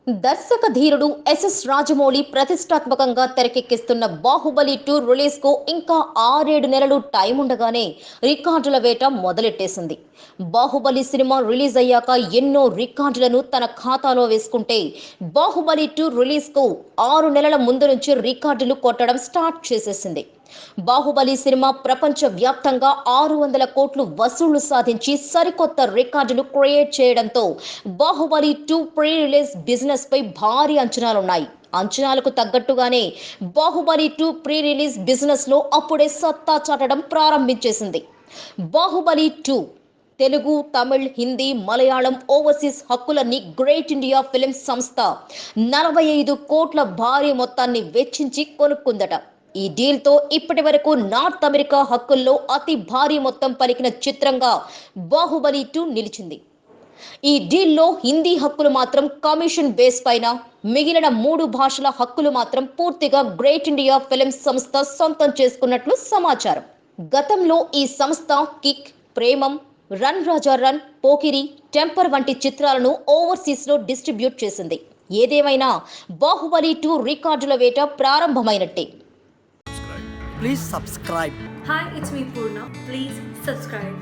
దర్శక ధీరుడు ఎస్ఎస్ రాజమౌళి ప్రతిష్టాత్మకంగా తెరకెక్కిస్తున్న బాహుబలి 2 రిలీజ్ కు ఇంకా 6-7 నెలలు టైం ఉండగానే రికార్డుల వేట మొదలెట్టేసింది. బాహుబలి సినిమా రిలీజ్ అయ్యాక ఎన్నో రికార్డులను తన ఖాతాలో వేసుకుంటే బాహుబలి 2 రిలీజ్ కు 6 నెలల ముందు నుంచి రికార్డులు కొట్టడం స్టార్ట్ చేసేసింది. బాహుబలి సినిమా ప్రపంచ వ్యాప్తంగా 600 కోట్లు వసూళ్లు సాధించి సరికొత్త రికార్డులు క్రియేట్ చేయడంతో బాహుబలి 2 ప్రీ రిలీజ్ బిజినెస్ పై భారీ అంచనాలున్నాయి. అంచనాలకు తగ్గట్టుగానే బాహుబలి 2 ప్రీ రిలీజ్ బిజినెస్ లో అప్పుడే సత్తా చాటడం ప్రారంభించేసింది. బాహుబలి 2 తెలుగు, తమిళ్, హిందీ, మలయాళం ఓవర్సీస్ హక్కులన్నీ గ్రేట్ ఇండియా ఫిల్మ్స్ సంస్థ 45 కోట్ల భారీ మొత్తాన్ని వెచ్చించి కొనుక్కుందట. ఈ డీల్తో ఇప్పటి వరకు నార్త్ అమెరికా హక్కుల్లో అతి భారీ మొత్తం పలికిన చిత్రంగా బాహుబలి 2 నిలిచింది. ఈ డీల్లో హిందీ హక్కులు మాత్రం కమిషన్ బేస్ పైన, మిగిలిన 3 భాషల హక్కులు మాత్రం పూర్తిగా గ్రేట్ ఇండియా ఫిల్మ్స్ సంస్థ సొంతం చేసుకున్నట్లు సమాచారం. గతంలో ఈ సంస్థ కిక్, ప్రేమం, రన్ రాజా రన్, పోకిరి, టెంపర్ వంటి చిత్రాలను ఓవర్సీస్ లో డిస్ట్రిబ్యూట్ చేసింది. ఏదేమైనా బాహుబలి 2 రికార్డుల వేట ప్రారంభమైనట్టే. Please subscribe. Hi, it's me Purna. Please subscribe.